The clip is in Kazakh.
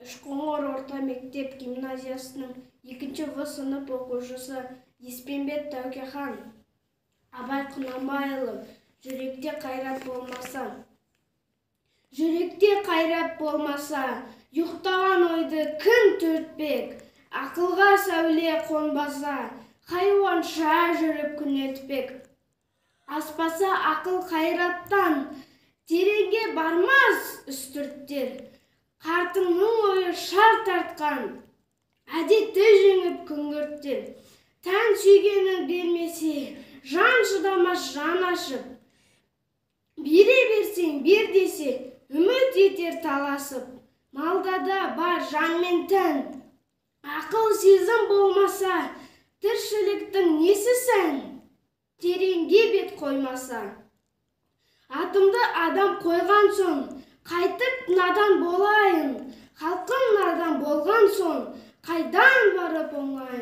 Ышқоңыр орта мектеп гимназиясының 2-В сынып оқушысы Еспенбет Тәукехан. Абай Құнанбайұлы, жүректе қайрат болмаса. Жүректе қайрат болмаса, ұйықтаған ойды кім түртпек? Ақылға сәуле қонбаса, хайуанша жүріп күн етпек. Аспаса ақыл қайраттан, тереңге бармас үстірттер. Қартыңның ойы шар тартқан, әдетті жеңіп күңгірттер. Тән сүйгенін бермесе, жан шыдамас жан ашып. Бере берсең бер десе, үміт етер таласып. Малда да бар жан мен тән, ақыл сезім болмаса, тіршіліктің несі сән? Тереңге бет қоймаса. Атымды адам қойған соң, қайтып надан болайын. Халқым надан болған соң, қайдан барып оңайын?